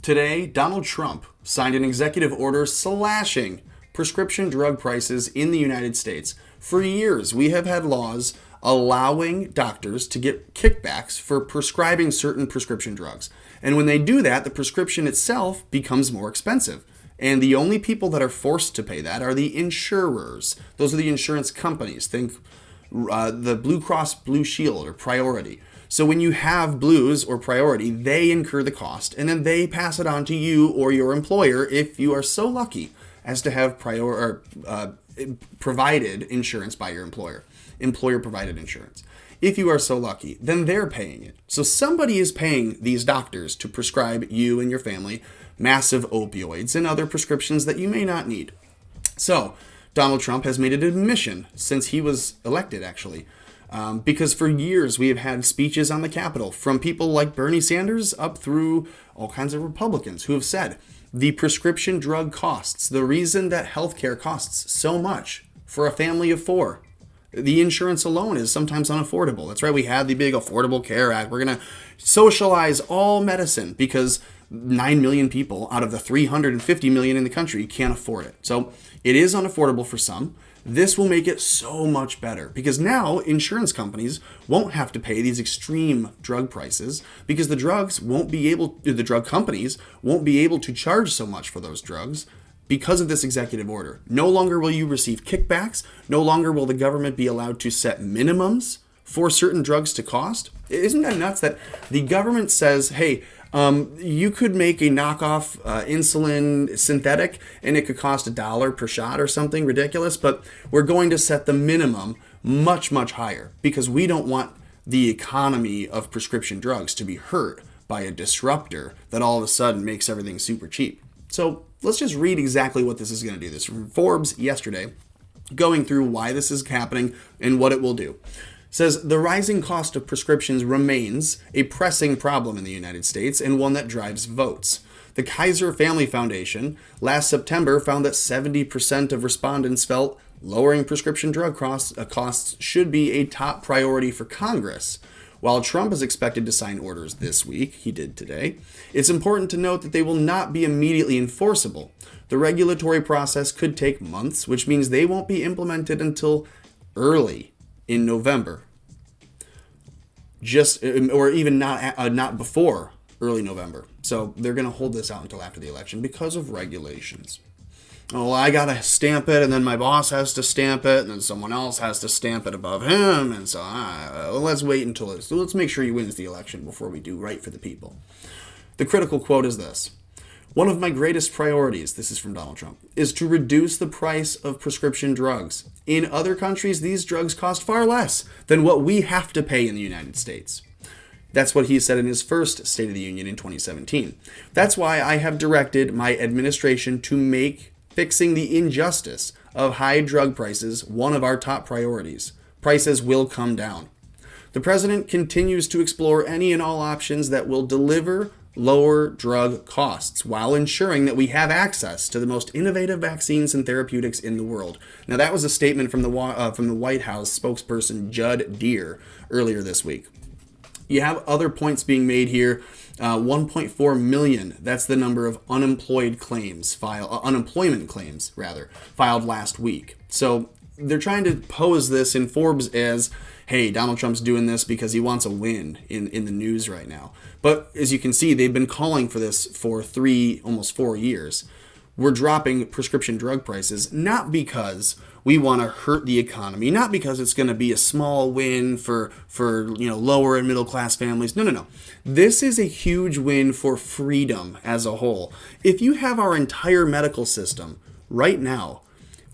Today, Donald Trump signed an executive order slashing prescription drug prices in the United States. For years, we have had laws allowing doctors to get kickbacks for prescribing certain prescription drugs. And when they do that, the prescription itself becomes more expensive. And the only people that are forced to pay that are the insurers. Those are the insurance companies. Think the Blue Cross Blue Shield or Priority. So when you have Blues or Priority, they incur the cost and then they pass it on to you or your employer if you are so lucky as to have provided insurance by your employer. Employer provided insurance. If you are so lucky, then they're paying it. So somebody is paying these doctors to prescribe you and your family massive opioids and other prescriptions that you may not need. So Donald Trump has made an admission since he was elected, actually, because for years we have had speeches on the Capitol from people like Bernie Sanders up through all kinds of Republicans who have said the prescription drug costs, the reason that healthcare costs so much for a family of four, the insurance alone is sometimes unaffordable. That's right, we had the big Affordable Care Act. We're going to socialize all medicine because 9 million people out of the 350 million in the country can't afford it. So it is unaffordable for some. This will make it so much better because now insurance companies won't have to pay these extreme drug prices because the drug companies won't be able to charge so much for those drugs because of this executive order. No longer will you receive kickbacks. No longer will the government be allowed to set minimums for certain drugs to cost. Isn't that nuts that the government says, hey, you could make a knockoff insulin synthetic and it could cost $1 per shot or something ridiculous, but we're going to set the minimum much, much higher because we don't want the economy of prescription drugs to be hurt by a disruptor that all of a sudden makes everything super cheap. So let's just read exactly what this is going to do. This is from Forbes yesterday, going through why this is happening and what it will do. Says the rising cost of prescriptions remains a pressing problem in the United States and one that drives votes. The Kaiser Family Foundation last September found that 70% of respondents felt lowering prescription drug costs should be a top priority for Congress. While Trump is expected to sign orders this week, he did today, it's important to note that they will not be immediately enforceable. The regulatory process could take months, which means they won't be implemented until early in November, or even not before early November. So they're going to hold this out until after the election because of regulations. Oh, I got to stamp it, and then my boss has to stamp it, and then someone else has to stamp it above him, and so let's wait until let's make sure he wins the election before we do right for the people. The critical quote is this. One of my greatest priorities, this is from Donald Trump, is to reduce the price of prescription drugs. In other countries, these drugs cost far less than what we have to pay in the United States. That's what he said in his first State of the Union in 2017. That's why I have directed my administration to make fixing the injustice of high drug prices one of our top priorities. Prices will come down. The president continues to explore any and all options that will deliver lower drug costs while ensuring that we have access to the most innovative vaccines and therapeutics in the world. Now, that was a statement from the White House spokesperson Judd Deere earlier this week. You have other points being made here. 1.4 million, that's the number of unemployment claims filed last week. So they're trying to pose this in Forbes as, hey, Donald Trump's doing this because he wants a win in the news right now. But as you can see, they've been calling for this for almost 4 years. We're dropping prescription drug prices not because we want to hurt the economy, not because it's going to be a small win for lower and middle class families. No. This is a huge win for freedom as a whole. If you have our entire medical system right now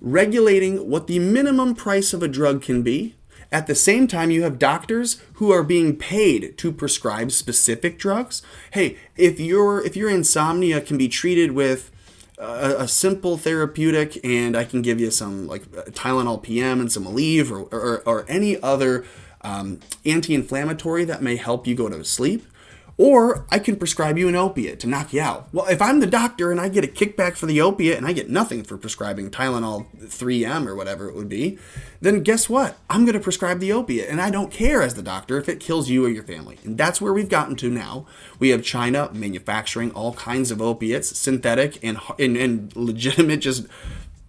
regulating what the minimum price of a drug can be, at the same time, you have doctors who are being paid to prescribe specific drugs. Hey, if your insomnia can be treated with a simple therapeutic, and I can give you some like Tylenol PM and some Aleve or any other anti-inflammatory that may help you go to sleep, Or I can prescribe you an opiate to knock you out. Well, if I'm the doctor and I get a kickback for the opiate and I get nothing for prescribing Tylenol 3M or whatever it would be, then guess what? I'm going to prescribe the opiate, and I don't care as the doctor if it kills you or your family. And that's where we've gotten to now. We have China manufacturing all kinds of opiates, synthetic and legitimate, just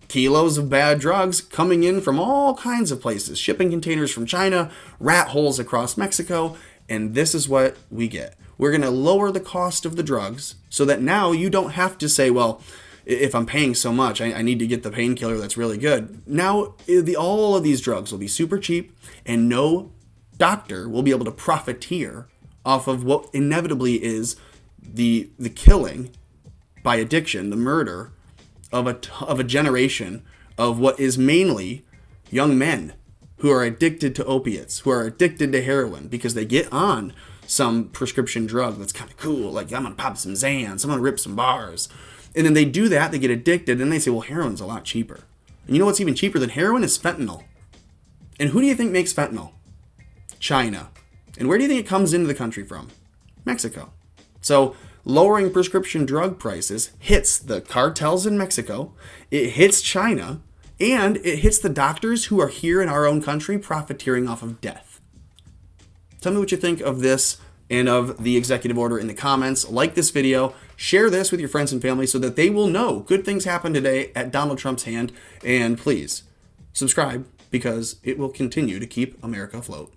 kilos of bad drugs coming in from all kinds of places, shipping containers from China, rat holes across Mexico, and this is what we get. We're going to lower the cost of the drugs so that now you don't have to say, well, if I'm paying so much, I need to get the painkiller that's really good. Now, all of these drugs will be super cheap, and no doctor will be able to profiteer off of what inevitably is the killing by addiction, the murder of a generation of what is mainly young men who are addicted to opiates, who are addicted to heroin because they get on some prescription drug that's kind of cool, like I'm gonna pop some Xans, I'm gonna rip some bars. And then they do that, they get addicted, and they say, well, heroin's a lot cheaper. And you know what's even cheaper than heroin is fentanyl. And who do you think makes fentanyl? China. And where do you think it comes into the country from? Mexico. So lowering prescription drug prices hits the cartels in Mexico, it hits China, and it hits the doctors who are here in our own country profiteering off of death. Tell me what you think of this and of the executive order in the comments. Like this video, share this with your friends and family so that they will know good things happen today at Donald Trump's hand. And please subscribe because it will continue to keep America afloat.